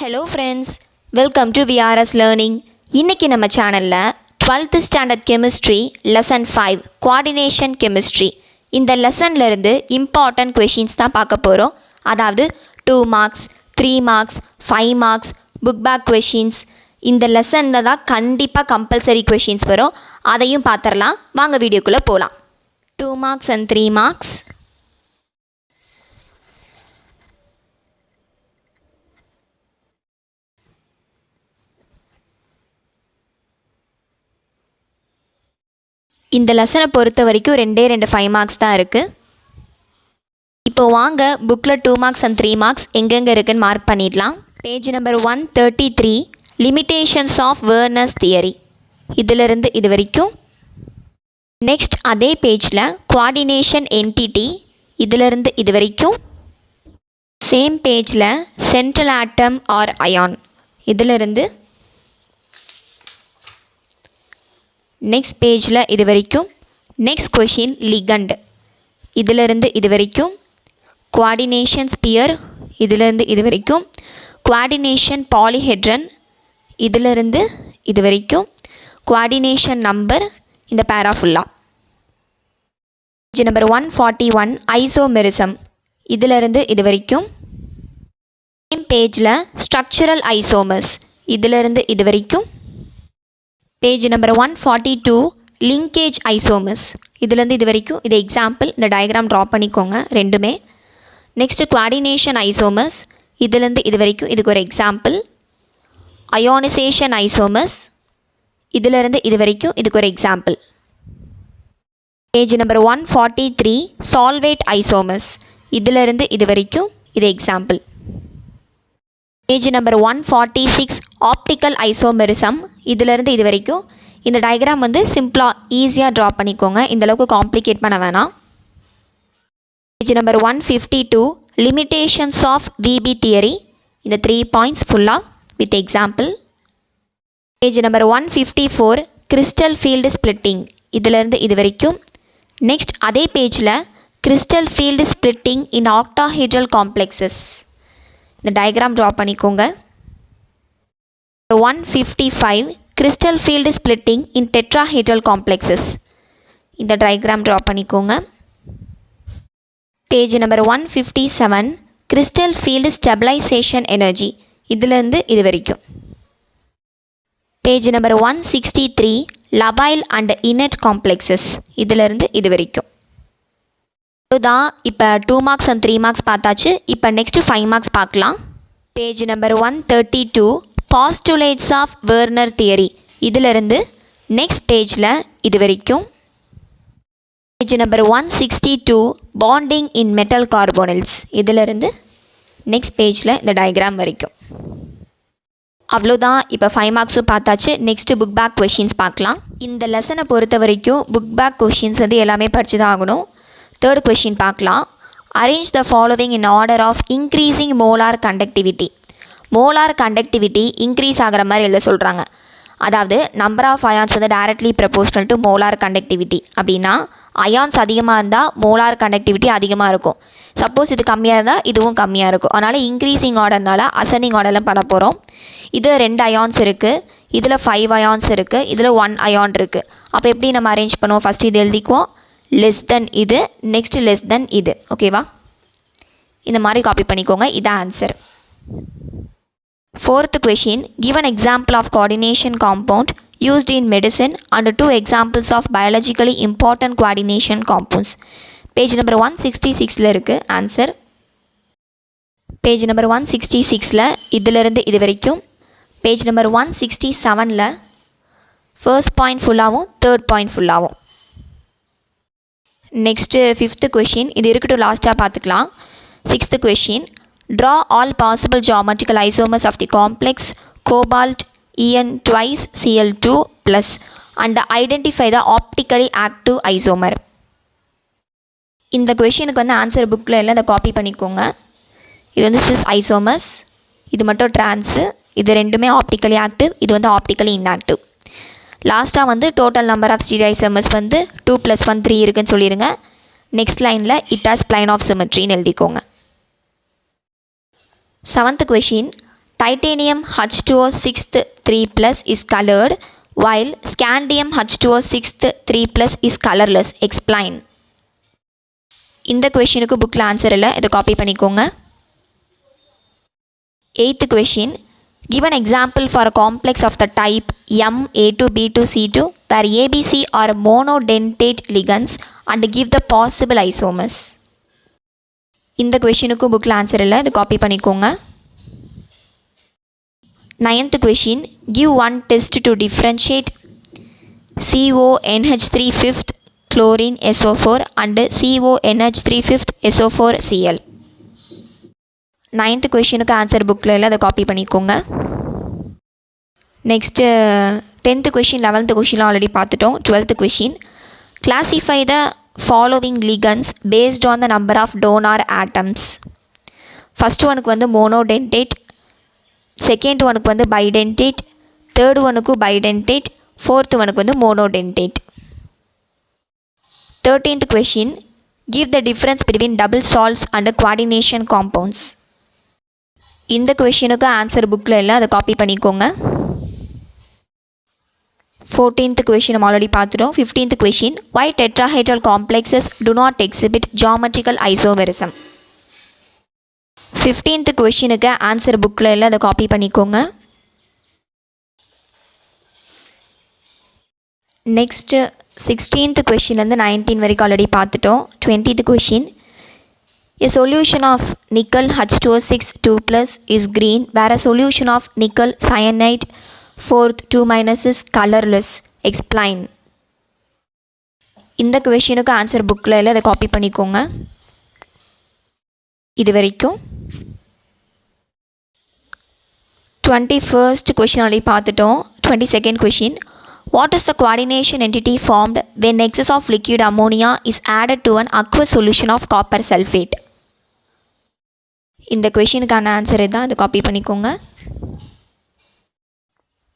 Hello friends, welcome to VRS learning. இன்றைக்கி நம்ம சேனலில் 12th standard chemistry lesson 5 coordination chemistry இந்த லெசன்லேருந்து இம்பார்ட்டன்ட் கொஷின்ஸ் தான் பார்க்க போகிறோம். அதாவது 2 marks, 3 marks, 5 marks, book back questions. இந்த லெசனில் தான் கண்டிப்பாக கம்பல்சரி கொஷின்ஸ் வரும். அதையும் பார்த்துடலாம். வாங்க வீடியோக்குள்ளே போகலாம். 2 மார்க்ஸ் அண்ட் 3 மார்க்ஸ். இந்த லெசனை பொறுத்த வரைக்கும் 2 5 மார்க்ஸ் தான் இருக்குது. இப்போ வாங்க புக்கில் 2 மார்க்ஸ் அண்ட் 3 மார்க்ஸ் எங்கெங்கே இருக்குதுன்னு மார்க் பண்ணிடலாம். Page number 133 limitations of Werner's theory, இதிலிருந்து இது வரைக்கும். நெக்ஸ்ட் அதே பேஜில் கோஆர்டினேஷன் என்டிட்டி, இதிலிருந்து இது வரைக்கும். சேம் பேஜில் சென்ட்ரல் ஆட்டம் ஆர் அயான், இதிலிருந்து. நெக்ஸ்ட் பேஜில் இது வரைக்கும். நெக்ஸ்ட் கொஷின் லிகண்ட், இதிலிருந்து இது வரைக்கும். கோஆர்டினேஷன் ஸ்பியர், இதிலிருந்து இது வரைக்கும். கோஆர்டினேஷன் பாலிஹெட்ரன், இதிலிருந்து இது வரைக்கும். கோஆர்டினேஷன் நம்பர், இந்த பேரா ஃபுல்லாக. பேஜ் நம்பர் 141 ஐசோமெரிசம், இதிலிருந்து இது வரைக்கும். சேம் பேஜில் ஸ்ட்ரக்சரல் ஐசோமர்ஸ், இதிலிருந்து இது வரைக்கும். பேஜ் நம்பர் 142 லிங்கேஜ் ஐசோமர்ஸ், இதுலேருந்து இது வரைக்கும். இது எக்ஸாம்பிள், இந்த டயக்ராம் ட்ரா பண்ணிக்கோங்க ரெண்டுமே. நெக்ஸ்ட்டு கோஆர்டினேஷன் ஐசோமர்ஸ், இதுலேருந்து இது வரைக்கும். இதுக்கு ஒரு எக்ஸாம்பிள். அயோனைசேஷன் ஐசோமர்ஸ், இதிலிருந்து இது வரைக்கும். இதுக்கு ஒரு எக்ஸாம்பிள். பேஜ் நம்பர் 143 சால்வேட் ஐசோமர்ஸ், இதிலிருந்து இது வரைக்கும். இது example. Page number 146 optical isomerism, இதிலிருந்து இது வரைக்கும். இந்த டயக்ராம் வந்து சிம்பிளாக ஈஸியாக ட்ரா பண்ணிக்கோங்க, இந்தளவுக்கு காம்ப்ளிகேட் பண்ண வேணாம். Page number 152 limitations of VB theory, இந்த 3 பாயிண்ட்ஸ் ஃபுல்லாக with example. Page number 154 crystal field splitting, இதிலிருந்து இது வரைக்கும். நெக்ஸ்ட் அதே பேஜில் crystal field splitting in octahedral complexes, இந்த டயக்ராம் ட்ரா பண்ணிக்கோங்க. 155 crystal field splitting in tetrahedral complexes, இந்த டயக்ராம் ட்ரா பண்ணிக்கோங்க. Page number 157 crystal field stabilisation energy, இதிலிருந்து இது வரைக்கும். Page number 163 labile and inert complexes, இதிலிருந்து இது வரைக்கும். இதுதான் இப்போ 2 மார்க்ஸ் அண்ட் 3 மார்க்ஸ் பார்த்தாச்சு. இப்போ நெக்ஸ்ட்டு 5 மார்க்ஸ் பார்க்கலாம். Page number 132 postulates of Werner theory, இதிலிருந்து நெக்ஸ்ட் பேஜில் இது வரைக்கும். Page number 162 bonding in metal carbonyls, இதிலிருந்து நெக்ஸ்ட் பேஜில் இந்த டயக்ராம் வரைக்கும். அவ்வளோதான். இப்போ 5 மார்க்ஸும் பார்த்தாச்சு. நெக்ஸ்ட்டு புக் பேக் கொஷின்ஸ் பார்க்கலாம். இந்த லெசனை பொறுத்த வரைக்கும் புக் பேக் கொஷின்ஸ் வந்து எல்லாமே படித்து தான் ஆகணும். தேர்ட் கொஷின் பார்க்கலாம். Arrange the following in order of increasing molar conductivity. Molar conductivity increase ஆகிற மாதிரி எழுத சொல்கிறாங்க. அதாவது நம்பர் ஆஃப் அயான்ஸ் வந்து directly proportional to molar conductivity. அப்படின்னா அயான்ஸ் அதிகமாக இருந்தால் மோலார் கண்டக்டிவிட்டி அதிகமாக இருக்கும். சப்போஸ் இது கம்மியாக இருந்தால் இதுவும் கம்மியாக இருக்கும். அதனால் இன்க்ரீஸிங் ஆர்டர்னால அசெண்டிங் ஆர்டரில் பண்ண போகிறோம். இது 2 அயான்ஸ் இருக்குது, இதில் 5 அயான்ஸ் இருக்குது, இதில் 1 அயான் இருக்குது. அப்போ எப்படி நம்ம அரேஞ்ச் பண்ணுவோம்? ஃபஸ்ட்டு இது எழுதிக்குவோம், லெஸ் தென் இது, நெக்ஸ்ட்டு லெஸ் தென் இது. ஓகேவா? இந்த மாதிரி காப்பி பண்ணிக்கோங்க. இதான் answer. Fourth question give an example of coordination compound used in medicine and 2 examples of biologically important coordination compounds. Page number 166 இருக்குது ஆன்சர். பேஜ் நம்பர் 166 இதிலிருந்து இது வரைக்கும். பேஜ் நம்பர் 167 ஃபர்ஸ்ட் பாயிண்ட் ஃபுல்லாகவும் தேர்ட் பாயிண்ட் ஃபுல்லாகவும். Next 5th question, இது இருக்கட்டும், லாஸ்ட்டாக பார்த்துக்கலாம். 6th question draw all possible geometrical isomers of the complex cobalt En twice Cl2 plus and identify the optically active isomer. இந்த கொஷினுக்கு வந்து ஆன்சர் புக்கில் எல்லாம் இதை காப்பி பண்ணிக்கோங்க. இது வந்து சிஸ் ஐசோமர்ஸ், இது மட்டும் ட்ரான்ஸு, இது ரெண்டுமே ஆப்டிக்கலி ஆக்டிவ், இது வந்து ஆப்டிக்கலி இன்ஆக்டிவ். லாஸ்ட்டாக வந்து total number of stereo isomers வந்து 2 + 1 3 இருக்குன்னு சொல்லிடுங்க. நெக்ஸ்ட் லைனில் இட் ஹாஸ் பிளைன் ஆஃப் சிமெட்ரின்னு எழுதிக்கோங்க. 7th question, titanium H2O 6 3+ is colored while scandium H2O 6 3+ is colorless. Explain. இந்த கொஷினுக்கு புக்கில் ஆன்சர் இல்லை, இதை காப்பி பண்ணிக்கோங்க. 8th question. Give an example for a complex of the type M(A2)(B2)(C2) where ABC are monodentate ligands and give the possible isomers. இந்த கொஷினுக்கு புக்கில் answer இல்லை, இது காப்பி பண்ணிக்கோங்க. 9th question. Give one test to differentiate CONH3 chlorine SO4 and CONH3 SO4Cl. 9th கொஷினுக்கு answer புக்கில் இல்லை, அதை காப்பி பண்ணிக்கோங்க. Next 10th question 11th கொஷின்லாம் already பார்த்துட்டோம். 12th question. Classify the following ligands based on the number of donor atoms. First ஒனுக்கு வந்து monodentate, second ஒனுக்கு வந்து பைடென்டேட், தேர்டு ஒனுக்கு பைடென்டேட், ஃபோர்த் ஒனுக்கு வந்து monodentate. 13th question. Give the difference between double salts and coordination compounds. இந்த கொஷினுக்கு ஆன்சர் புக்கில் இல்லை, அதை காப்பி பண்ணிக்கோங்க. 14th question நம்ம ஆல்ரெடி பார்த்துட்டோம். 15th question. Why tetrahedral complexes do not exhibit geometrical isomerism? 15th கொஷினுக்கு ஆன்சர் புக்கில் இல்லை, அதை காப்பி பண்ணிக்கோங்க. நெக்ஸ்ட்டு 16th கொஷின்லேருந்து 19 வரைக்கும் ஆல்ரெடி பார்த்துட்டோம். 20th question. A solution of nickel H2O6 2+ is green where a solution of nickel cyanide 4 2- is colorless. Explain. இந்த கொஷினுக்கு answer புக்கில் இல்லை, அதை காப்பி பண்ணிக்கோங்க. இது வரைக்கும் 21st கொஷின் ஆல்ரெடி பார்த்துட்டோம். 22nd question. What is the coordination entity formed when excess of liquid ammonia is added to an aqueous solution of copper sulfate? இந்த கொஷினுக்கான ஆன்சர் தான், அதை காப்பி பண்ணிக்கோங்க.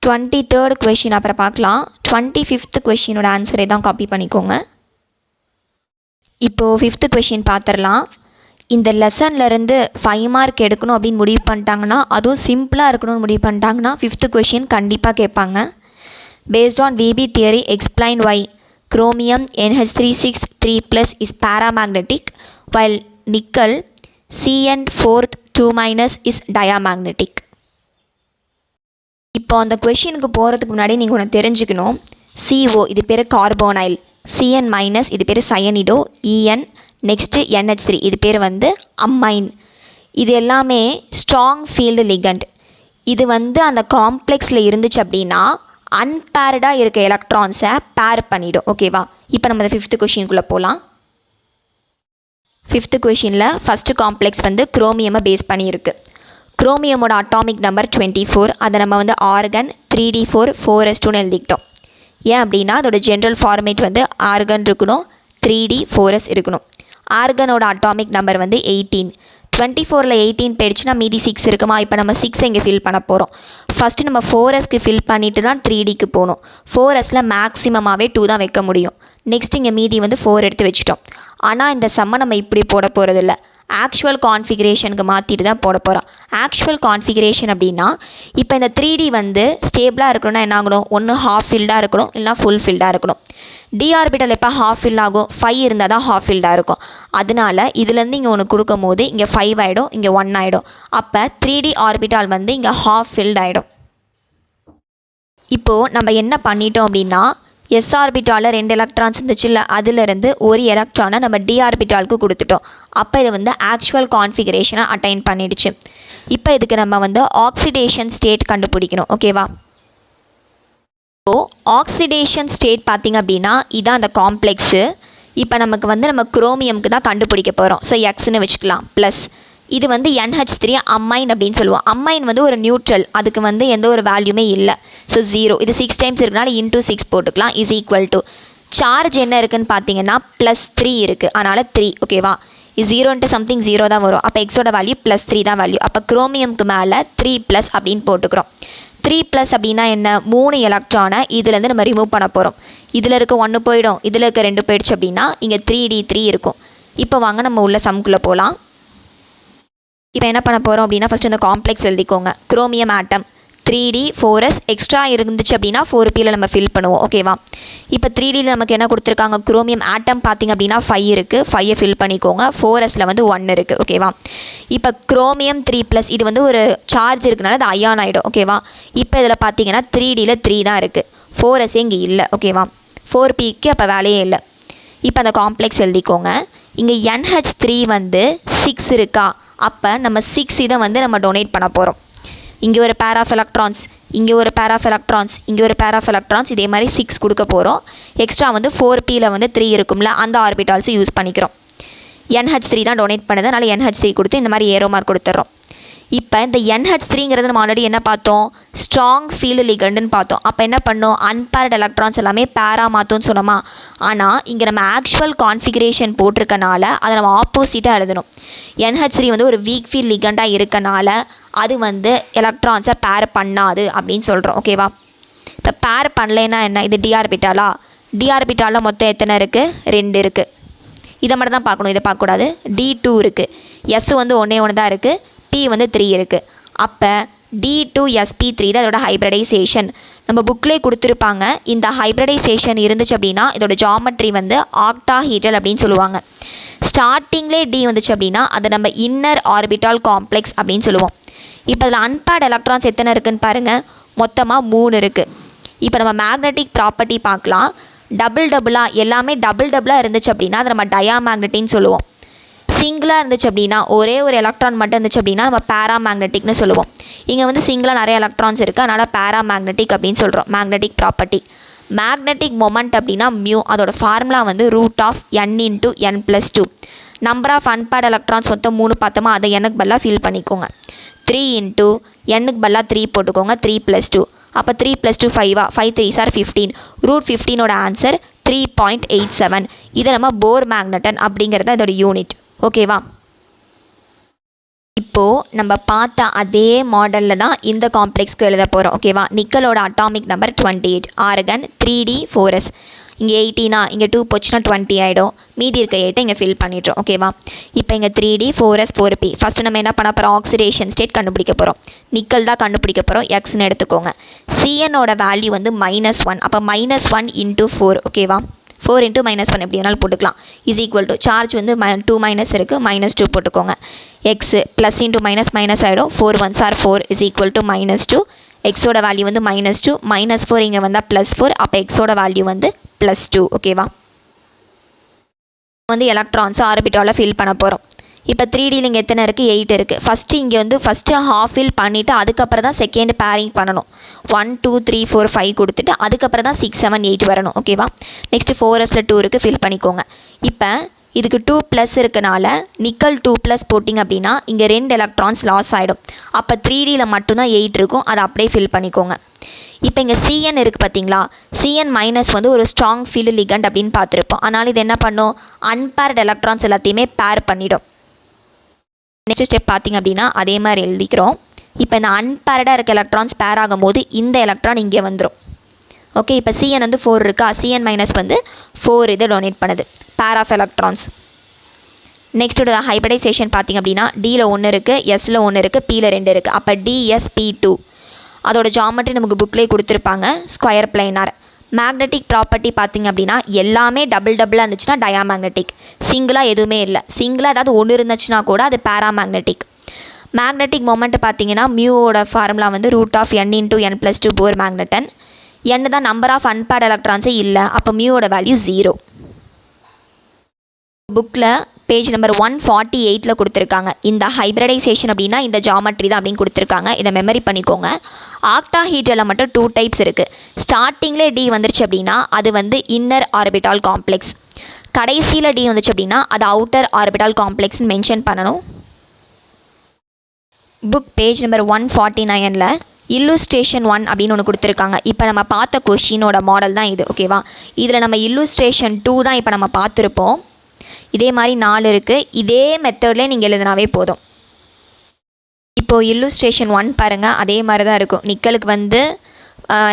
23rd கொஷின் அப்புறம் பார்க்கலாம். 25th கொஷினோட ஆன்சரை தான் காப்பி பண்ணிக்கோங்க. இப்போது 5th கொஷின் பார்த்துடலாம். இந்த லெசன்லேருந்து 5 மார்க் எடுக்கணும் அப்படின்னு முடிவு பண்ணிட்டாங்கன்னா, அதுவும் சிம்பிளாக இருக்கணும்னு முடிவு பண்ணிட்டாங்கன்னா 5th கொஷின் கண்டிப்பாக கேட்பாங்க. Based on VB theory, explain why chromium NH3 is paramagnetic while nickel CN4 2- is diamagnetic. இப்போ அந்த கொஷினுக்கு போகிறதுக்கு முன்னாடி நீங்கள் ஒன்று தெரிஞ்சுக்கணும். CO இது பேர் கார்போனைல், CN- இது பேர் சயனிடோ, EN நெக்ஸ்ட்டு NH3 இது பேர் வந்து அம்மைன். இது எல்லாமே ஸ்ட்ராங் ஃபீல்டு லிகண்ட். இது வந்து அந்த காம்ப்ளெக்ஸில் இருந்துச்சு அப்படின்னா அன்பேர்டாக இருக்க எலக்ட்ரான்ஸை பேர் பண்ணிவிடும். ஓகேவா? இப்போ நம்ம அந்த 5th கொஷினுக்குள்ளே போகலாம். 5th கொஷினில் ஃபஸ்ட்டு காம்ப்ளெக்ஸ் வந்து குரோமியமை பேஸ் பண்ணியிருக்கு. குரோமியமோட அட்டாமிக் நம்பர் 24. அதை நம்ம வந்து ஆர்கன் 3d4 4s2ன்னு எழுதிக்கிட்டோம். ஏன் அப்படின்னா அதோட ஜென்ரல் ஃபார்மேட் வந்து ஆர்கன் இருக்கணும், 3d 4s இருக்கணும். ஆர்கனோட அட்டாமிக் நம்பர் வந்து 18. 24ல் 18 போயிடுச்சுன்னா மீதி 6 இருக்குமா? இப்போ நம்ம 6 இங்கே ஃபில் பண்ண போகிறோம். ஃபஸ்ட்டு நம்ம 4sக்கு ஃபில் பண்ணிவிட்டு தான் 3dக்கு போகணும். 4sல் மேக்ஸிமமாகவே 2 தான் வைக்க முடியும். நெக்ஸ்ட் இங்கே மீதி வந்து 4 எடுத்து வச்சுட்டோம். ஆனால் இந்த சம்மை நம்ம இப்படி போட போகிறதில்ல, ஆக்சுவல் கான்ஃபிகரேஷனுக்கு மாற்றிட்டு தான் போட போகிறோம். ஆக்சுவல் கான்ஃபிகரேஷன் அப்படின்னா இப்போ இந்த 3D வந்து ஸ்டேபிளாக இருக்கணும்னா என்ன ஆகணும்? ஒன்று ஹாஃப் ஃபில்டாக இருக்கணும், இல்லைனா ஃபுல் ஃபில்டாக இருக்கணும். டி ஆர்பிட்டல் எப்போ ஹாஃப் ஃபில் ஆகும்? 5 இருந்தால் தான் ஹாஃப் ஃபில்டாக இருக்கும். அதனால இதுலேருந்து இங்கே ஒன்று கொடுக்கும் போது இங்கே 5 ஆகிடும், இங்கே 1 ஆகிடும். அப்போ 3D ஆர்பிட்டால் வந்து இங்கே ஹாஃப் ஃபில்ட் ஆகிடும். இப்போது நம்ம என்ன பண்ணிட்டோம் அப்படின்னா எஸ் ஆர்பிட்டாலில் 2 எலக்ட்ரான்ஸ் இருந்துச்சுல்ல, அதிலிருந்து ஒரு எலக்ட்ரானை நம்ம டி ஆர்பிட்டாலுக்கு கொடுத்துட்டோம். அப்போ இது வந்து ஆக்சுவல் கான்ஃபிகரேஷனை அட்டைன் பண்ணிடுச்சு. இப்போ இதுக்கு நம்ம வந்து ஆக்சிடேஷன் ஸ்டேட் கண்டுபிடிக்கணும். ஓகேவா? ஸோ ஆக்சிடேஷன் ஸ்டேட் பார்த்திங்க அப்படின்னா இதான் அந்த காம்ப்ளெக்ஸு. இப்போ நமக்கு வந்து நம்ம குரோமியமுக்கு தான் கண்டுபிடிக்க போகிறோம். ஸோ எக்ஸ்ன்னு வச்சுக்கலாம். ப்ளஸ் இது வந்து NH3 அம்மைன் அப்படின்னு சொல்லுவோம். அம்மைன் வந்து ஒரு நியூட்ரல், அதுக்கு வந்து எந்த ஒரு வேல்யூமே இல்லை. ஸோ 0. இது 6 டைம்ஸ் இருக்கனால இன்டூ 6 போட்டுக்கலாம். இஸ் ஈக்குவல் டு சார்ஜ் என்ன இருக்குதுன்னு பார்த்தீங்கன்னா +3 இருக்குது, அதனால் 3. ஓகேவா? இது 0 சம்திங் 0 தான் வரும். அப்போ எக்ஸோட வேல்யூ +3 தான் வேல்யூ. அப்போ குரோமியமுக்கு மேலே 3+ அப்படின்னு போட்டுக்கிறோம். 3+ அப்படின்னா என்ன? 3 எலக்ட்ரானை இதுலேருந்து நம்ம ரிமூவ் பண்ண போகிறோம். இதில் இருக்க 1 போயிடும், இதில் இருக்க 2 போயிடுச்சு அப்படின்னா இங்கே 3d3 இருக்கும். இப்போ வாங்க நம்ம உள்ள சம்குள்ளே போகலாம். இப்போ என்ன பண்ண போகிறோம் அப்படின்னா ஃபஸ்ட்டு இந்த காம்ப்ளெக்ஸ் எழுதிக்கோங்க. குரோமியம் ஆட்டம் 3D 4s எக்ஸ்ட்ரா இருந்துச்சு அப்படின்னா 4Pயில் நம்ம ஃபில் பண்ணுவோம். ஓகேவா? இப்போ 3Dயில் நமக்கு என்ன கொடுத்துருக்காங்க, குரோமியம் ஆட்டம் பார்த்திங்க அப்படின்னா 5 இருக்குது. 5 ஃபில் பண்ணிக்கோங்க. 4sல வந்து 1 இருக்குது. ஓகேவா? இப்போ குரோமியம் 3+ இது வந்து ஒரு சார்ஜ் இருக்குனால அது அயான் ஆகிடும். ஓகேவா? இப்போ இதில் பார்த்தீங்கன்னா 3Dயில் 3 தான் இருக்குது. 4s இங்கே இல்லை. ஓகேவா? 4Pக்கு அப்போ வேலையே இல்லை. இப்போ அந்த காம்ப்ளெக்ஸ் எழுதிக்கோங்க. இங்கே NH3 வந்து 6 இருக்கா, அப்போ நம்ம 6 இதை வந்து நம்ம டொனேட் பண்ண போகிறோம். இங்கே ஒரு பேர் ஆஃப் எலக்ட்ரான்ஸ், இங்கே ஒரு பேர் ஆஃப் எலக்ட்ரான்ஸ், இங்கே ஒரு பேர் ஆஃப் எலக்ட்ரான்ஸ், இதே மாதிரி 6 கொடுக்க போகிறோம். எக்ஸ்ட்ரா வந்து 4Pயில் வந்து 3 இருக்கும்ல, அந்த ஆர்பிட்டால்ஸும் யூஸ் பண்ணிக்கிறோம். NH3 தான் டொனேட் பண்ணுது, அதனால் NH3 கொடுத்து இந்த மாதிரி ஏரோ மார்க் கொடுத்துட்றோம். இப்போ இந்த NH3ங்கிறது நம்ம ஆல்ரெடி என்ன பார்த்தோம், ஸ்ட்ராங் ஃபீல்டு லிகண்டுன்னு பார்த்தோம். அப்போ என்ன பண்ணோம், அன்பேர்டு எலக்ட்ரான்ஸ் எல்லாமே பேரா மாற்றோன்னு சொன்னோமா. ஆனால் இங்கே நம்ம ஆக்சுவல் கான்ஃபிகரேஷன் போட்டிருக்கனால அதை நம்ம ஆப்போசிட்டாக எழுதணும். NH3 வந்து ஒரு வீக் ஃபீல்டு லிகண்டாக இருக்கனால அது வந்து எலக்ட்ரான்ஸை பேர் பண்ணாது அப்படின்னு சொல்கிறோம். ஓகேவா? இப்போ பேர் பண்ணலைன்னா என்ன, இது டிஆர்பிட்டாலா, டிஆர்பிட்டாலில் மொத்தம் எத்தனை இருக்குது, 2 இருக்குது. இதை மட்டும் தான் பார்க்கணும், இதை பார்க்கக்கூடாது. D2 இருக்குது. எஸ் வந்து ஒன்று தான் இருக்குது. P வந்து 3 இருக்குது. அப்போ D2sp3 தான் இதோட ஹைப்ரிடைசேஷன். நம்ம புக்லேயே கொடுத்துருப்பாங்க. இந்த ஹைப்ரிடைசேஷன் இருந்துச்சு அப்படின்னா இதோட ஜாமெட்ரி வந்து ஆக்டாஹீட்ரல் அப்படின்னு சொல்லுவாங்க. ஸ்டார்டிங்லேயே D வந்துச்சு அப்படின்னா அதை நம்ம இன்னர் ஆர்பிட்டால் காம்ப்ளெக்ஸ் அப்படின்னு சொல்லுவோம். இப்போ அதில் அன்பேர்டு எலக்ட்ரான்ஸ் எத்தனை இருக்குதுன்னு பாருங்கள், மொத்தமாக 3 இருக்குது. இப்போ நம்ம மேக்னெட்டிக் ப்ராப்பர்ட்டி பார்க்கலாம். டபுளாக எல்லாமே டபுளாக இருந்துச்சு அப்படின்னா அதை நம்ம டயாமேக்னெட்டின்னு சொல்லுவோம். சிங்கிளாக இருந்துச்சு அப்படின்னா ஒரே ஒரு எலக்ட்ரான் மட்டும் இருந்துச்சு அப்படின்னா நம்ம பேராமேக்னெட்டிக்னு சொல்லுவோம். இங்கே வந்து சிங்கிளாக நிறைய எலக்ட்ரான்ஸ் இருக்குது, அதனால் பேராமேக்னெட்டிக் அப்படின்னு சொல்கிறோம். Magnetic property. மேக்னெட்டிக் மொமெண்ட் அப்படின்னா மியூ, அதோட ஃபார்முலா வந்து √n × n+2. Number of unpaired electrons மொத்தம் 3 பார்த்தோமா, அதை எனக்கு பதிலாக ஃபில் பண்ணிக்கோங்க. 3 × n பதிலாக 3 போட்டுக்கோங்க. 3+2 அப்போ 3 + 2 5 5 3s are 15. √15ஓட ஆன்சர் 3.87. இதை நம்ம போர் மேக்னட்டன் அப்படிங்கிறது அதோட யூனிட். ஓகேவா? இப்போது நம்ம பார்த்த அதே மாடலில் தான் இந்த காம்ப்ளெக்ஸ்க்கு எழுத போகிறோம். ஓகேவா? நிக்கலோட atomic number 28, argon 3D 4s. இங்கே 18 இங்கே 2 போச்சுன்னா 20 ஆகிடும். மீதி இருக்க 8 இங்கே ஃபில் பண்ணிடுறோம். ஓகேவா? இப்போ இங்கே 3D 4s 4p. ஃபஸ்ட்டு நம்ம என்ன பண்ண போகிறோம், ஆக்சிடேஷன் ஸ்டேட் கண்டுபிடிக்க போகிறோம். நிக்கல் தான் கண்டுபிடிக்க போகிறோம். எக்ஸ்ன்னு எடுத்துக்கோங்க. Cnோட வேல்யூ வந்து -1. அப்போ -1 × 4. ஓகேவா? 4 × -1 எப்படி வேணாலும் போட்டுக்கலாம். இஸ் ஈக்குவல் டு சார்ஜ் வந்து 2 மைனஸ் இருக்குது, -2 போட்டுக்கோங்க. எக்ஸ் ப்ளஸ் இன்ட்டு மைனஸ் ஆகிடும். 4 1s are 4 is equal to -2. எக்ஸோட வேல்யூ வந்து -2, -4 இங்கே வந்தால் +4. அப்போ எக்ஸோட வேல்யூ வந்து +2. ஓகேவா? வந்து எலக்ட்ரான்ஸ் ஆர்பிட்டாலில் ஃபில் பண்ண போகிறோம். இப்போ 3Dயில் இங்கே எத்தனை இருக்குது, 8 இருக்குது. ஃபஸ்ட்டு ஹாஃப் ஃபில் பண்ணிவிட்டு அதுக்கப்புறம் தான் செகண்ட் பேரிங் பண்ணணும். 1 2 3 4 5 கொடுத்துட்டு அதுக்கப்புறம் தான் 6 7 8 வரணும். ஓகேவா? நெக்ஸ்ட்டு 4sல 2 இருக்குது, ஃபில் பண்ணிக்கோங்க. இப்போ இதுக்கு 2+ இருக்கனால நிக்கல் 2+ போட்டிங்க அப்படின்னா இங்கே 2 எலக்ட்ரான்ஸ் லாஸ் ஆகிடும். அப்போ 3Dயில் மட்டும்தான் 8 இருக்கும், அதை அப்படியே ஃபில் பண்ணிக்கோங்க. இப்போ இங்கே Cn இருக்குது பார்த்தீங்களா, Cn- வந்து ஒரு ஸ்ட்ராங் ஃபீல்டு லிகண்ட் அப்படின்னு பார்த்துருப்போம். அதனால் இது என்ன பண்ணும், அன்பேர்டு எலக்ட்ரான்ஸ் எல்லாத்தையுமே பேர் பண்ணிடும். நெக்ஸ்ட் ஸ்டெப் பார்த்திங்க அப்படின்னா அதே மாதிரி எழுதிக்கிறோம். இப்போ இந்த அன்பேர்டாக இருக்க எலக்ட்ரான்ஸ் பேர் ஆகும்போது இந்த எலக்ட்ரான் இங்கே வந்துடும். ஓகே? இப்போ Cn வந்து 4 இருக்கா, Cn- வந்து 4 இதை டொனேட் பண்ணுது, pair of electrons. Next hybridisation பார்த்திங்க அப்படின்னா Dயில் 1 இருக்குது, Sல 1 இருக்குது, Pயில் 2 இருக்குது. அப்போ DsP2. அதோட ஜாமெட்ரி நமக்கு புக்லேயே கொடுத்துருப்பாங்க, ஸ்கொயர் பிளைனார். மேக்னெட்டிக் ப்ராப்பர்ட்டி பார்த்திங்க அப்படின்னா எல்லாமே டபுளாக இருந்துச்சுன்னா டயாமேக்னெட்டிக். சிங்கிளாக எதுவுமே இல்லை, சிங்கிளாக ஏதாவது ஒன்று இருந்துச்சுன்னா கூட அது பேராமேக்னெட்டிக். மேக்னெட்டிக் மொமெண்ட் பார்த்திங்கன்னா மியூவோட ஃபார்முலா வந்து √n × n+2 போர் மேக்னட்டன். n தான் நம்பர் ஆஃப் அன்பேர்டு எலக்ட்ரான்ஸே இல்லை, அப்போ மியூவோட வேல்யூ 0. புக்கில் பேஜ் நம்பர் 148 கொடுத்துருக்காங்க. இந்த ஹைப்ரிடைசேஷன் அப்படின்னா இந்த ஜாமெட்ரி தான் அப்படின்னு கொடுத்துருக்காங்க. இதை மெமரி பண்ணிக்கோங்க. ஆக்டாஹீட்ரலில் மட்டும் 2 டைப்ஸ் இருக்குது. ஸ்டார்டிங்கில் D வந்துருச்சு அப்படின்னா அது வந்து இன்னர் ஆர்பிட்டால் காம்ப்ளெக்ஸ். கடைசியில் D வந்துச்சு அப்படின்னா அது அவுட்டர் ஆர்பிட்டால் காம்ப்ளெக்ஸ்னு மென்ஷன் பண்ணணும். புக் பேஜ் நம்பர் 149 இல்லுஸ்ட்ரேஷன் 1 அப்படின்னு ஒன்று கொடுத்துருக்காங்க. இப்போ நம்ம பார்த்த கொஷினோட மாடல் தான் இது. ஓகேவா? இதில் நம்ம இல்லுஸ்ட்ரேஷன் 2 தான் இப்போ நம்ம பார்த்துருப்போம். இதே மாதிரி 4 இருக்குது. இதே மெத்தட்லேயே நீங்கள் எழுதினாவே போதும். இப்போது இல்லுஸ்ட்ரேஷன் 1 பாருங்கள், அதே மாதிரி தான் இருக்கும். நிக்கலுக்கு வந்து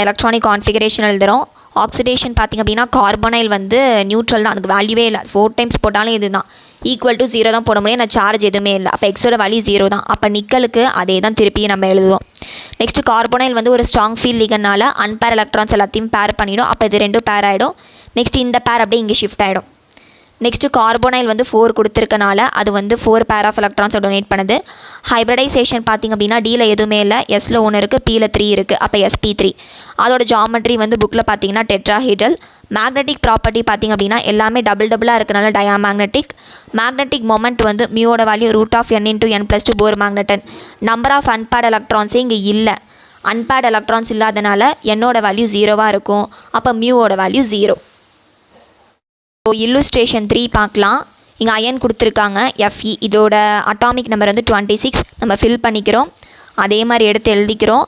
எலக்ட்ரானிக் கான்ஃபிகரேஷன் எழுதுகிறோம். ஆக்சிடேஷன் பார்த்திங்க அப்படின்னா கார்பனைல் வந்து நியூட்ரல் தான், அதுக்கு வேல்யூவே இல்லை. 4 டைம்ஸ் போட்டாலும் இது தான் ஈக்குவல் டு 0 தான் போட முடியும். நான் சார்ஜ் எதுவுமே இல்லை. அப்போ எக்ஸோட வேல்யூ 0 தான். அப்போ நிக்கலுக்கு அதே தான் திருப்பி நம்ம எழுதுவோம். நெக்ஸ்ட் கார்பனைல் வந்து ஒரு ஸ்ட்ராங் ஃபீல்ட் லிகனால அன்பேர் எலக்ட்ரான்ஸ் எல்லாத்தையும் பேர் பண்ணிடும். அப்போ இது 2 பேர் ஆகிடும். நெக்ஸ்ட் இந்த பேர் அப்படியே இங்கே ஷிஃப்ட் ஆகிடும். நெக்ஸ்ட்டு கார்பனைல் வந்து 4 கொடுத்துருக்கனால அது வந்து 4 பேர் ஆஃப் எலக்ட்ரான்ஸை டொனேட் பண்ணுது. ஹைப்ரிடைசேஷன் பார்த்திங்க அப்படின்னா டியில் எதுவுமே இல்லை, எஸ்ல 1 இருக்குது, பியில் 3 இருக்குது. அப்போ sp3. அதோட ஜாமெட்ரி வந்து புக்கில் பார்த்தீங்கன்னா டெட்ராஹீட்ரல். மேக்னெட்டிக் ப்ராப்பர்ட்டி பார்த்திங்க அப்படின்னா எல்லாமே டபுளாக இருக்கனால டயாமேக்னெட்டிக். மேக்னெட்டிக் மொமெண்ட் வந்து மியோட value √n × n+2 Bohr magneton. Number of unpaired எலக்ட்ரான்ஸே இங்கே இல்லை. அன்பேர்ட் எலக்ட்ரான்ஸ் இல்லாதனால என்னோட வேல்யூ 0வாக இருக்கும். அப்போ மியூவோட வேல்யூ 0. இல்லுஸ்ட்ரேஷன் 3 பார்க்கலாம். இங்கே அயன் கொடுத்துருக்காங்க Fe. இதோட அட்டாமிக் நம்பர் வந்து 26. நம்ம ஃபில் பண்ணிக்கிறோம். அதே மாதிரி எடுத்து எழுதிக்கிறோம்.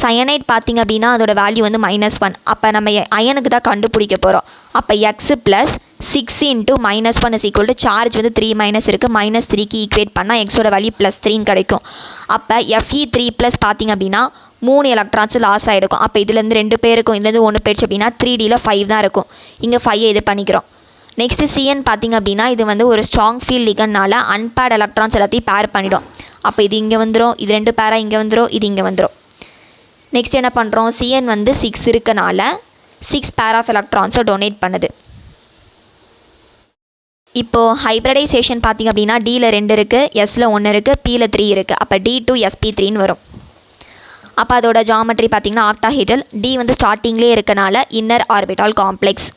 சயனைட் பார்த்திங்க அப்படின்னா அதோட வேல்யூ வந்து -1. அப்போ நம்ம அயனுக்கு தான் கண்டுபிடிக்க போகிறோம். அப்போ x + 6 × -1 = சார்ஜ் வந்து 3- இருக்குது. -3க்கு ஈக்குவேட் பண்ணால் எக்ஸோட வேல்யூ +3 கிடைக்கும். அப்போ Fe3+ பார்த்திங்க அப்படின்னா 3 எலக்ட்ரான்ஸ் லாஸ் ஆகிருக்கும். அப்போ இதுலேருந்து 2 பேருக்கும் இதுலேருந்து 1 போயிடுச்சு அப்படின்னா 3Dயில் 5 தான் இருக்கும். இங்கே 5 இது பண்ணிக்கிறோம். நெக்ஸ்ட்டு Cn பார்த்திங்க அப்படின்னா இது வந்து ஒரு ஸ்ட்ராங் ஃபீல்ட் லிகன்னால அன்பேர்ட் எலக்ட்ரான்ஸ் எல்லாத்தையும் பேர் பண்ணிடும். அப்போ இது இங்கே வந்துடும், இது 2 பேராக இங்கே வந்துடும், இது இங்கே வந்துடும். நெக்ஸ்ட் என்ன பண்ணுறோம், Cn வந்து 6 இருக்கனால 6 பேர் ஆஃப் எலக்ட்ரான்ஸை டொனேட் பண்ணுது. இப்போது ஹைப்ரிடைசேஷன் பார்த்திங்க அப்படின்னா டியில் 2 இருக்குது, எஸ்ல 1 இருக்குது, பியில் 3 இருக்குது. அப்போ D2sp3ன்னு வரும். அப்போ அதோட ஜாமெட்ரி பார்த்திங்கன்னா ஆக்டாஹீட்ரல். டி வந்து ஸ்டார்டிங்லேயே இருக்கனால இன்னர் ஆர்பிட்டால் காம்ப்ளெக்ஸ்.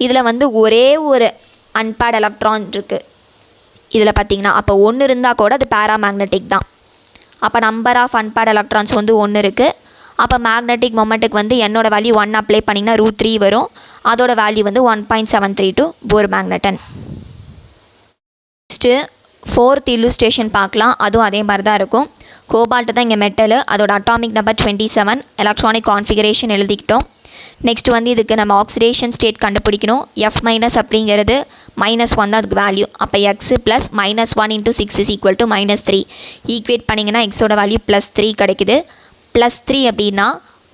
இதில் வந்து ஒரே ஒரு அன்பேர்ட் எலக்ட்ரான் இருக்குது இதில் பார்த்திங்கன்னா. அப்போ 1 இருந்தால் கூட அது பேராமேக்னெட்டிக் தான். அப்போ நம்பர் ஆஃப் அன்பேர்ட் எலக்ட்ரான்ஸ் வந்து 1 இருக்குது. அப்போ மேக்னெட்டிக் மொமெண்ட்டுக்கு வந்து என்னோட வேல்யூ 1 அப்ளை பண்ணிங்கன்னா √3 வரும். அதோட வேல்யூ வந்து 1.732 போர் மேக்னட்டன். நெக்ஸ்ட்டு 4th இல்லுஸ்ட்ரேஷன் பார்க்கலாம். அதுவும் அதே மாதிரி தான் இருக்கும். கோபால்ட்டு தான் இங்கே மெட்டலு. அதோட அட்டாமிக் நம்பர் 27. எலக்ட்ரானிக் கான்ஃபிகரேஷன் எழுதிக்கிட்டோம். நெக்ஸ்ட் வந்து இதுக்கு நம்ம ஆக்சிடேஷன் ஸ்டேட் கண்டுபிடிக்கணும். F- அப்படிங்கிறது -1 தான் அதுக்கு வேல்யூ. அப்போ x + -1 × 6 = -3. ஈக்குவேட் பண்ணிங்கன்னா எக்ஸோட வேல்யூ +3 கிடைக்குது. +3 அப்படின்னா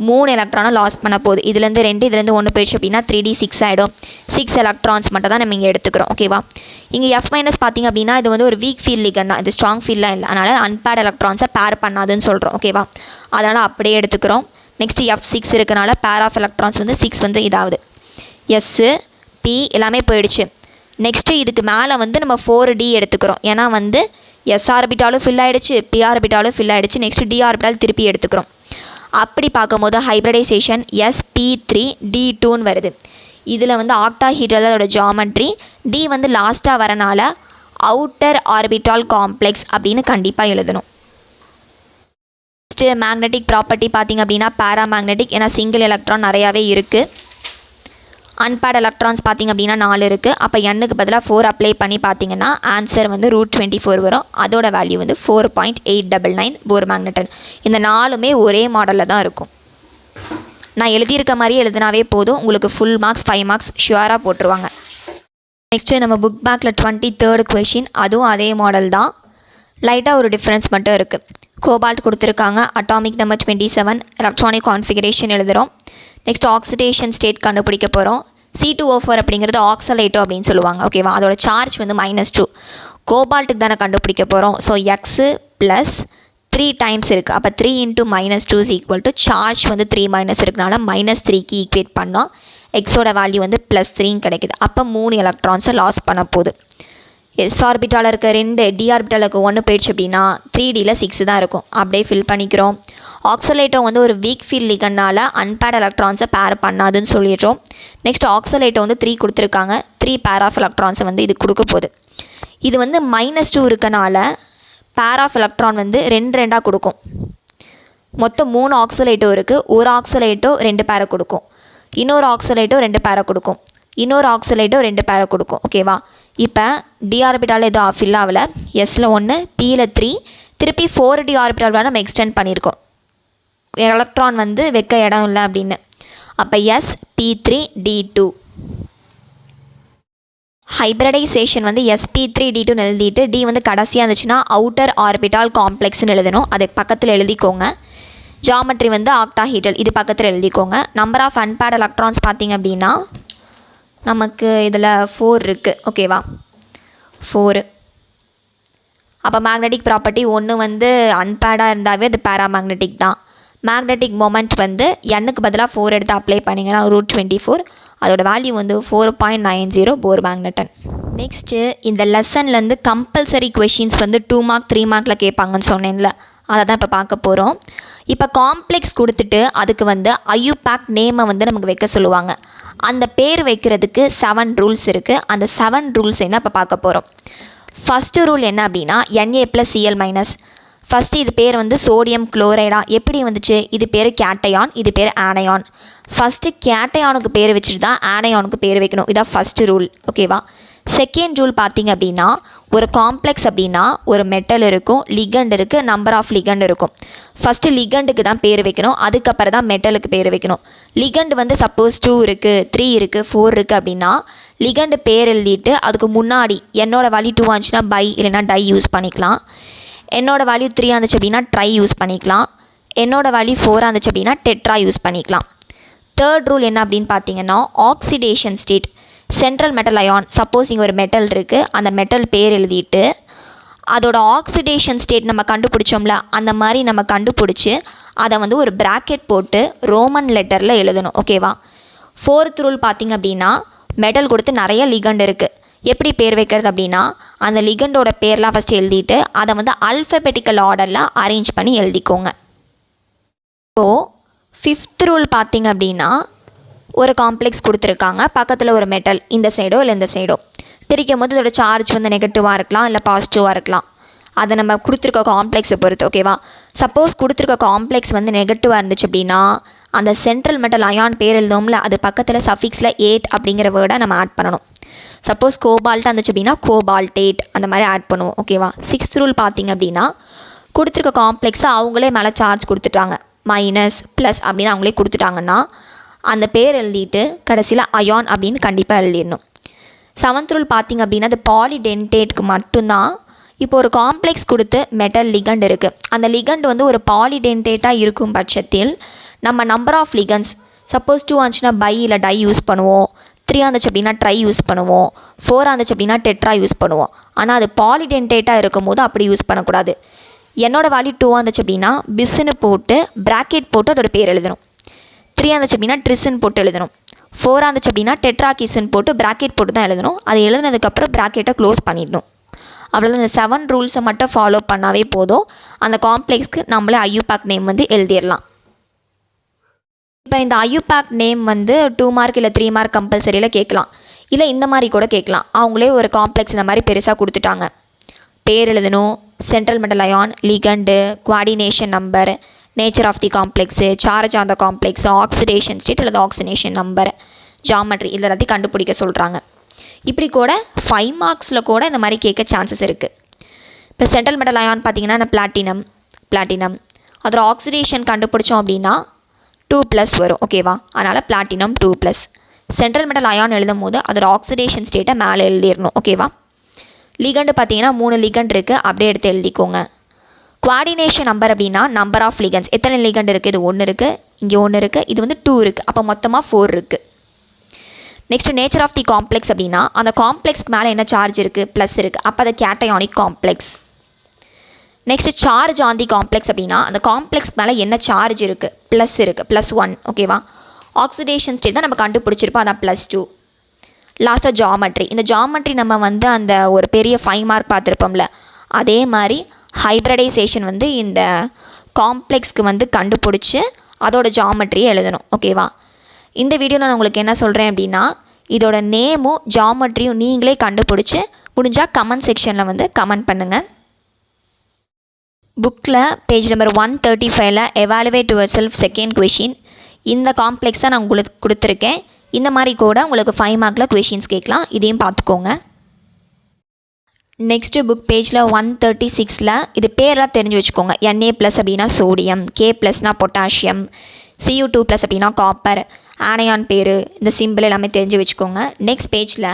3 எலக்ட்ரானை லாஸ் பண்ண போகுது. இதுலேருந்து 2, இதுலேருந்து 1 போயிடுச்சு அப்படின்னா 3D 6 ஆகிடும். 6 எலக்ட்ரான்ஸ் மட்டும் தான் நம்ம இங்கே எடுத்துக்கிறோம். ஓகேவா. இங்கே F- பார்த்திங்க அப்படின்னா இது வந்து ஒரு வீக் ஃபீல்ட் லிகன் தான், இது ஸ்ட்ராங் ஃபீல்டாக இல்லை. அதனால் அன்பேர்ட் எலக்ட்ரான்ஸை பேர் பண்ணாதுன்னு சொல்கிறோம். ஓகேவா. அதனால் அப்படியே எடுத்துக்கிறோம். நெக்ஸ்ட் F6 இருக்கனால பேர் ஆஃப் எலக்ட்ரான்ஸ் வந்து 6 வந்து இதாகுது. S P எல்லாமே போயிடுச்சு. நெக்ஸ்ட்டு இதுக்கு மேலே வந்து நம்ம 4D எடுத்துக்கிறோம். ஏன்னா வந்து S ஆர்பிட்டாலும் ஃபில் ஆகிடுச்சு, P ஆர்பிட்டாலும் ஃபில் ஆகிடுச்சு. நெக்ஸ்ட் D ஆர்பிட்டால் திருப்பி எடுத்துக்கிறோம். அப்படி பார்க்கும்போது ஹைப்ரிடைசேஷன் sp3d2ன்னு வருது. இதில் வந்து ஆக்டாஹீட்ரல் அதோட ஜாமெட்ரி. D வந்து லாஸ்ட்டாக வரனால அவுட்டர் ஆர்பிட்டால் காம்ப்ளெக்ஸ் அப்படின்னு கண்டிப்பாக எழுதணும். நெக்ஸ்ட்டு மேக்னெட்டிக் ப்ராப்பர்ட்டி பார்த்திங்க அப்படின்னா பேராமேக்னெட்டிக். ஏன்னா சிங்கிள் எலக்ட்ரான் நிறையாவே இருக்குது. அன்பேர்ட் எலக்ட்ரான்ஸ் பார்த்திங்க அப்படின்னா 4 இருக்குது. அப்போ n-க்கு பதிலாக 4 அப்ளை பண்ணி பார்த்திங்கன்னா ஆன்சர் வந்து √24 வரும். அதோட வேல்யூ வந்து 4.899 போர் மேக்னட்டன். இந்த 4மே ஒரே மாடலில் தான் இருக்கும். நான் எழுதியிருக்க மாதிரியே எழுதினாவே போதும், உங்களுக்கு ஃபுல் மார்க்ஸ் 5 மார்க்ஸ் ஷுவராக போட்டுருவாங்க. நெக்ஸ்ட்டு நம்ம புக் பேக்கில் 23rd கொஷின். அதுவும் அதே மாடல் தான், லைட்டாக ஒரு டிஃப்ரென்ஸ் மட்டும் இருக்குது. கோபால்ட் கொடுத்துருக்காங்க. Atomic number 27. எலக்ட்ரானிக் கான்ஃபிகரேஷன் எழுதுகிறோம். நெக்ஸ்ட் ஆக்சிடேஷன் ஸ்டேட் கண்டுபிடிக்க போகிறோம். C2O4 அப்படிங்கிறது ஆக்சலைட்டோ அப்படின்னு சொல்லுவாங்க. ஓகேவா. அதோட சார்ஜ் வந்து -2. கோபால்ட்டுக்கு தானே கண்டுபிடிக்க போகிறோம். ஸோ x + 3 டைம்ஸ் இருக்குது. அப்போ 3 × -2 = சார்ஜ் வந்து 3- இருக்கனால -3க்கு ஈக்குவேட் பண்ணோம். எக்ஸோட வேல்யூ வந்து +3 கிடைக்குது. அப்போ 3 எலக்ட்ரான்ஸை லாஸ் பண்ண போகுது. S ஆர்பிட்டால் இருக்க 2, D ஆர்பிட்டால் இருக்க 1 போயிடுச்சு அப்படின்னா 3Dயில் 6 தான் இருக்கும். அப்படியே ஃபில் பண்ணிக்கிறோம். ஆக்சலைட்டோ வந்து ஒரு வீக் ஃபீல்ட் லிகன்னால அன்பேர்ட் எலக்ட்ரான்ஸை பேர் பண்ணாதுன்னு சொல்லிடுறோம். நெக்ஸ்ட் ஆக்சலைட்டோ வந்து 3 கொடுத்துருக்காங்க. 3 பேர் ஆஃப் எலக்ட்ரான்ஸை வந்து இது கொடுக்க போகுது. இது வந்து -2 இருக்கனால பேர் ஆஃப் எலக்ட்ரான் வந்து 2 கொடுக்கும். மொத்தம் 3 ஆக்சலைட்டோ இருக்குது. ஒரு ஆக்சலைட்டோ 2 பேரை கொடுக்கும். இன்னொரு ஆக்சலைட்டோ 2 பேரை கொடுக்கும். இன்னொரு ஆக்சலைட்டோ 2 பேரை கொடுக்கும். ஓகேவா. இப்போ D ஆர்பிட்டால் எதுவும் ஃபில் ஆகலை. எஸ்ல 1, பியில் 3, திருப்பி 4D ஆர்பிட்டால் நம்ம எக்ஸ்டெண்ட் பண்ணியிருக்கோம். எலக்ட்ரான் வந்து வைக்க இடம் இல்லை அப்படின்னு. அப்போ sp3d2. ஹைப்ரிடைசேஷன் வந்து sp3d2ன்னு எழுதிட்டு D வந்து கடைசியாக இருந்துச்சுன்னா அவுட்டர் ஆர்பிட்டால் காம்ப்ளெக்ஸ்னு எழுதணும். அதுக்கு பக்கத்தில் எழுதிக்கோங்க. ஜாமெட்ரி வந்து ஆக்டாஹீட்ரல், இது பக்கத்தில் எழுதிக்கோங்க. நம்பர் ஆஃப் அன்பேர்ட் எலக்ட்ரான்ஸ் பார்த்திங்க அப்படின்னா நமக்கு இதில் 4 இருக்குது. ஓகேவா, 4. அப்போ மேக்னெட்டிக் ப்ராப்பர்ட்டி ஒன்று வந்து அன்பேர்டாக இருந்தாவே அது பேராமேக்னெட்டிக் தான். மேக்னெட்டிக் மொமெண்ட் வந்து எண்ணுக்கு பதிலாக 4 எடுத்து அப்ளை பண்ணிங்கன்னா √24, அதோட வேல்யூ வந்து 4.90 போர் மேக்னட்டன். நெக்ஸ்ட்டு இந்த லெசன்லேருந்து கம்பல்சரி கொஷின்ஸ் வந்து 2 மார்க் 3 மார்க்கில் கேட்பாங்கன்னு சொன்னேன்ல, அதை தான் இப்போ பார்க்க போகிறோம். இப்போ காம்ப்ளெக்ஸ் கொடுத்துட்டு அதுக்கு வந்து ஐயூபேக் நேமை வந்து நமக்கு வைக்க சொல்லுவாங்க. அந்த பேர் வைக்கிறதுக்கு 7 ரூல்ஸ் இருக்குது. அந்த 7 ரூல்ஸ் என்ன இப்போ பார்க்க போகிறோம். ஃபஸ்ட்டு ரூல் என்ன அப்படின்னா Na+Cl-. ஃபஸ்ட்டு இது பேர் வந்து சோடியம் குளோரைடா எப்படி வந்துச்சு, இது பேர் கேட்டையான், இது பேர் ஆனையான். ஃபஸ்ட்டு கேட்டையானுக்கு பேர் வச்சுட்டு தான் ஆனையானுக்கு பேர் வைக்கணும். இதான் ஃபஸ்ட்டு ரூல். ஓகேவா. செகண்ட் ரூல் பார்த்திங்க அப்படின்னா ஒரு காம்ப்ளெக்ஸ் அப்படின்னா ஒரு மெட்டல் இருக்கும், லிகண்ட் இருக்குது, நம்பர் ஆஃப் லிகண்ட் இருக்கும். ஃபஸ்ட்டு லிகண்டுக்கு தான் பேர் வைக்கணும், அதுக்கப்புறம் தான் மெட்டலுக்கு பேர் வைக்கணும். லிகண்ட் வந்து சப்போஸ் 2 இருக்குது, 3 இருக்குது, 4 இருக்குது அப்படின்னா லிகண்டு பேர் எழுதிட்டு அதுக்கு முன்னாடி என்னோடய வேல்யூ 2 ஆச்சுன்னா பை இல்லைனா டை யூஸ் பண்ணிக்கலாம். என்னோடய வேல்யூ 3 இருந்துச்சு அப்படின்னா ட்ரை யூஸ் பண்ணிக்கலாம். என்னோடய வேல்யூ 4 இருந்துச்சு அப்படின்னா டெட்ரா யூஸ் பண்ணிக்கலாம். தேர்ட் ரூல் என்ன அப்படின்னு பார்த்தீங்கன்னா oxidation state. Central metal ion, suppose இங்கே ஒரு மெட்டல் இருக்குது, அந்த மெட்டல் பேர் எழுதிட்டு அதோட ஆக்சிடேஷன் ஸ்டேட் நம்ம கண்டுபிடிச்சோம்ல, அந்த மாதிரி நம்ம கண்டுபிடிச்சி அதை வந்து ஒரு ப்ராக்கெட் போட்டு ரோமன் லெட்டரில் எழுதணும். ஓகேவா. ஃபோர்த் ரூல் பார்த்திங்க அப்படின்னா மெட்டல் கொடுத்து நிறைய லிகண்ட் இருக்குது, எப்படி பேர் வைக்கிறது அப்படின்னா அந்த லிகண்டோட பேர்லாம் ஃபஸ்ட்டு எழுதிட்டு அதை வந்து அல்ஃபபெட்டிக்கல் ஆர்டரில் அரேஞ்ச் பண்ணி எழுதிக்கோங்க. ஸோ ஃபிஃப்த் ரூல் பார்த்திங்க அப்படின்னா ஒரு காம்ப்ளெக்ஸ் கொடுத்துருக்காங்க, பக்கத்தில் ஒரு மெட்டல் இந்த சைடோ இல்லை இந்த சைடோ, பிரிக்கும் போது இதோட சார்ஜ் வந்து நெகட்டிவாக இருக்கலாம் இல்லை பாசிட்டிவாக இருக்கலாம். அதை நம்ம கொடுத்துருக்க காம்ப்ளெக்ஸை பொறுத்து. ஓகேவா. சப்போஸ் கொடுத்துருக்க காம்ப்ளெக்ஸ் வந்து நெகட்டிவாக இருந்துச்சு அப்படின்னா அந்த சென்ட்ரல் மெட்டல் அயான் பேர் எழுதோம்ல, அது பக்கத்தில் சஃபிக்ஸில் 8 அப்படிங்கிற வேர்டை நம்ம ஆட் பண்ணணும். சப்போஸ் கோபால்ட்டாக இருந்துச்சு அப்படின்னா கோபால்டேட் அந்த மாதிரி ஆட் பண்ணுவோம். ஓகேவா. சிக்ஸ்த் ரூல் பார்த்திங்க அப்படின்னா கொடுத்துருக்க காம்ப்ளெக்ஸை அவங்களே மேலே சார்ஜ் கொடுத்துட்டாங்க, மைனஸ் ப்ளஸ் அப்படின்னு அவங்களே கொடுத்துட்டாங்கன்னா அந்த பேர் எழுதிட்டு கடைசியில் அயான் அப்படின்னு கண்டிப்பாக எழுதிடணும். செவன்த் ரூல் பார்த்திங்க அப்படின்னா அது பாலிடென்டேட்க்கு மட்டும்தான். இப்போ ஒரு காம்ப்ளெக்ஸ் கொடுத்து மெட்டல் லிகண்ட் இருக்குது, அந்த லிகண்ட் வந்து ஒரு பாலிடென்டேட்டாக இருக்கும் பட்சத்தில் நம்ம நம்பர் ஆஃப் லிகண்ட்ஸ் சப்போஸ் 2 ஆச்சுன்னா பை இல்லை டை யூஸ் பண்ணுவோம், 3 இருந்துச்சு அப்படின்னா ட்ரை யூஸ் பண்ணுவோம், 4 இருந்துச்சு அப்படின்னா டெட்ரா யூஸ் பண்ணுவோம். ஆனால் அது பாலிடென்டேட்டாக இருக்கும் போது அப்படி யூஸ் பண்ணக்கூடாது. என்னோடய வேல்யூ 2 இருந்துச்சு அப்படின்னா பிஸ்ன்னு போட்டு ப்ராக்கெட் போட்டு அதோட பேர் எழுதணும். 3 இருந்துச்சு அப்படின்னா ட்ரிஸ்ன்னு போட்டு எழுதணும். 4 இருந்துச்சு அப்படின்னா டெட்ராகிஸ்ன்னு போட்டு ப்ராக்கெட் போட்டு தான் எழுதணும். அது எழுதுனதுக்கப்புறம் ப்ராக்கெட்டை க்ளோஸ் பண்ணிடணும். அவ்வளோதான். இந்த 7 ரூல்ஸை மட்டும் ஃபாலோ பண்ணாவே போதும், அந்த காம்ப்ளெக்ஸ்க்கு நம்மளே ஐயூபேக் நேம் வந்து எழுதிடலாம். இப்போ இந்த ஐயூபேக் நேம் வந்து 2 மார்க் இல்லை 3 மார்க் கம்பல்சரியில் கேட்கலாம், இல்லை இந்த மாதிரி கூட கேட்கலாம். அவங்களே ஒரு காம்ப்ளெக்ஸ் இந்த மாதிரி பெருசாக கொடுத்துட்டாங்க, பேர் எழுதணும், central metal ion, ligand, coordination number, nature of the complex, charge on the complex, oxidation state அல்லது ஆக்சிடேஷன் நம்பர், ஜாமெட்ரி, இது எல்லாத்தையும் கண்டுபிடிக்க சொல்கிறாங்க. இப்படி கூட 5 மார்க்ஸில் கூட இந்த மாதிரி கேட்க சான்சஸ் இருக்குது. இப்போ சென்ட்ரல் மெட்டல் அயான் பார்த்திங்கன்னா பிளாட்டினம் அதோட ஆக்சிடேஷன் கண்டுபிடிச்சோம் அப்படின்னா 2+ வரும். ஓகேவா. அதனால் பிளாட்டினம் 2+. சென்ட்ரல் மெட்டல் அயான் எழுதும் போது அதோட ஆக்சிடேஷன் ஸ்டேட்டை மேலே எழுதிடணும். ஓகேவா. லிகண்டு பார்த்திங்கன்னா 3 லிகண்ட் இருக்குது, அப்படியே எடுத்து எழுதிக்கோங்க. குவாடினேஷன் நம்பர் அப்படின்னா நம்பர் ஆஃப் லிகண்ட்ஸ், எத்தனை லிகண்ட் இருக்குது, இது 1 இருக்குது, இங்கே 1 இருக்குது, இது வந்து 2 இருக்குது, அப்போ மொத்தமாக 4 இருக்குது. Next nature of the complex அப்படின்னா அந்த காம்ப்ளெக்ஸ்க்கு மேலே என்ன சார்ஜ் இருக்குது, ப்ளஸ் இருக்குது, அப்போ அது cationic complex. Next charge on the complex அப்படின்னா அந்த காம்ப்ளெக்ஸ் மேலே என்ன சார்ஜ் இருக்குது, ப்ளஸ் இருக்குது, +1. ஓகேவா. ஆக்சிடேஷன் ஸ்டேட் தான் நம்ம கண்டுபிடிச்சிருப்போம், அதான் +2. லாஸ்ட்டாக ஜாமெட்ரி. இந்த ஜாமெட்ரி நம்ம வந்து அந்த ஒரு பெரிய 5 மார்க் பார்த்துருப்போம்ல, அதே மாதிரி ஹைப்ரடைசேஷன் வந்து இந்த காம்ப்ளெக்ஸ்க்கு வந்து கண்டுபிடிச்சி அதோட ஜாமெட்ரியை எழுதணும். ஓகேவா. இந்த வீடியோவில் நான் உங்களுக்கு என்ன சொல்கிறேன் அப்படின்னா இதோட நேமும் ஜாமெட்ரியும் நீங்களே கண்டுபிடிச்சி முடிஞ்சால் கமெண்ட் செக்ஷனில் வந்து கமெண்ட் பண்ணுங்கள். புக்கில் பேஜ் நம்பர் 135ல் evaluate yourself second question, இந்த காம்ப்ளெக்ஸ் தான் நான் உங்களுக்கு கொடுத்துருக்கேன். இந்த மாதிரி கூட உங்களுக்கு 5 மார்க்கில் கொஷின்ஸ் கேட்கலாம், இதையும் பார்த்துக்கோங்க. நெக்ஸ்ட்டு புக் பேஜில் 136ல் இது பேரெலாம் தெரிஞ்சு வச்சுக்கோங்க. Na+ அப்படின்னா சோடியம், K+னா பொட்டாசியம், Cu2+ அப்படின்னா காப்பர், ஆனையான் பேர், இந்த சிம்பிள் எல்லாமே தெரிஞ்சு வச்சுக்கோங்க. நெக்ஸ்ட் பேஜில்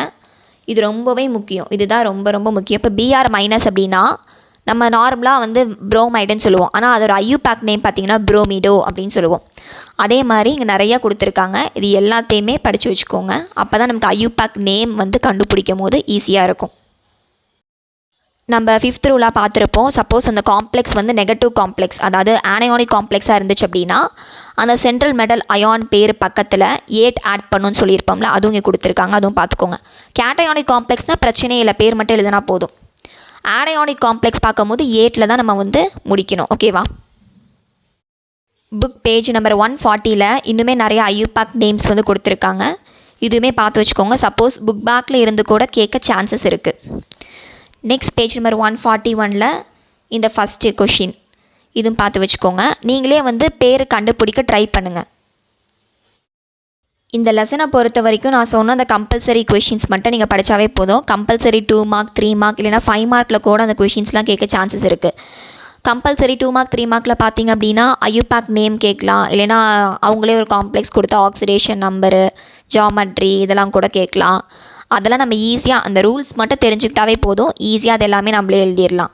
இது ரொம்பவே முக்கியம், இதுதான் ரொம்ப ரொம்ப முக்கியம். இப்போ Br- அப்படின்னா நம்ம நார்மலாக வந்து புரோமைடுன்னு சொல்லுவோம், ஆனால் அதோட ஐயூபேக் நேம் பார்த்திங்கன்னா புரோமிடோ அப்படின்னு சொல்லுவோம். அதே மாதிரி இங்கே நிறையா கொடுத்துருக்காங்க. இது எல்லாத்தையுமே படித்து வச்சுக்கோங்க. அப்போ தான் நமக்கு ஐயூபேக் நேம் வந்து கண்டுபிடிக்கும் போது ஈஸியாக இருக்கும். நம்ம 5th ரூலாக பார்த்துருப்போம். சப்போஸ் அந்த காம்ப்ளெக்ஸ் வந்து நெகட்டிவ் காம்ப்ளெக்ஸ், அதாவது ஆனையானிக் காம்ப்ளெக்ஸாக இருந்துச்சு அப்படின்னா அந்த சென்ட்ரல் மெட்டல் அயான் பேர் பக்கத்தில் 8 ஆட் பண்ணுன்னு சொல்லியிருப்போம்ல, அதுவும் இங்கே கொடுத்துருக்காங்க, அதுவும் பார்த்துக்கோங்க. கேட்டயானிக் காம்ப்ளெக்ஸ்னால் பிரச்சனையே இல்லை, பேர் மட்டும் எழுதினா போதும். ஆனையானிக் காம்ப்ளெக்ஸ் பார்க்கும்போது 8ல் தான் நம்ம வந்து முடிக்கணும். ஓகேவா? புக் பேஜ் நம்பர் 140ல் இன்னுமே நிறைய ஐயூபேக் நேம்ஸ் வந்து கொடுத்துருக்காங்க. இதுவுமே பார்த்து வச்சுக்கோங்க. சப்போஸ் புக் பேக்கில் இருந்து கூட கேட்க சான்சஸ் இருக்குது. நெக்ஸ்ட் பேஜ் நம்பர் 141ல் இந்த ஃபஸ்ட்டு கொஷின் இதுவும் பார்த்து வச்சுக்கோங்க. நீங்களே வந்து பேர் கண்டுபிடிக்க ட்ரை பண்ணுங்கள். இந்த லெசனை பொறுத்த வரைக்கும் நான் சொன்ன அந்த கம்பல்சரி கொஷின்ஸ் மட்டும் நீங்கள் படித்தாவே போதும். கம்பல்சரி 2 மார்க் 3 மார்க் இல்லைனா 5 மார்க்கில் கூட அந்த கொஷின்ஸ்லாம் கேட்க சான்சஸ் இருக்குது. கம்பல்சரி 2 மார்க் 3 மார்க்கில் பார்த்தீங்க அப்படின்னா ஐயூபேக் நேம் கேட்கலாம், இல்லைனா அவங்களே ஒரு காம்ப்ளெக்ஸ் கொடுத்து ஆக்சிடேஷன் நம்பரு, ஜாமெட்ரி இதெல்லாம் கூட கேட்கலாம். அதெல்லாம் நம்ம ஈஸியாக அந்த ரூல்ஸ் மட்டும் தெரிஞ்சுக்கிட்டாவே போதும், ஈஸியாக அது எல்லாமே நம்மளே எழுதிடலாம்.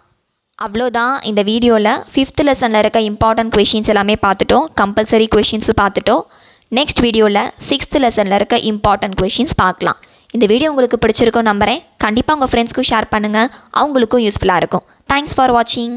அவ்வளோதான் இந்த வீடியோவில் 5th லெசனில் இருக்க இம்பார்ட்டன்ட் கொஷின்ஸ் எல்லாமே பார்த்துட்டோம். கம்பல்சரி கொஷின்ஸும் பார்த்துட்டோம். நெக்ஸ்ட் வீடியோவில் 6th லெசனில் இருக்க இம்பார்ட்டன்ட் கொஷின்ஸ் பார்க்கலாம். இந்த வீடியோ உங்களுக்கு பிடிச்சிருக்கும் நம்புகிறேன். கண்டிப்பாக உங்கள் ஃப்ரெண்ட்ஸ்க்கும் ஷேர் பண்ணுங்கள், அவங்களுக்கும் யூஸ்ஃபுல்லாக இருக்கும். தேங்க்ஸ் ஃபார் வாட்சிங்.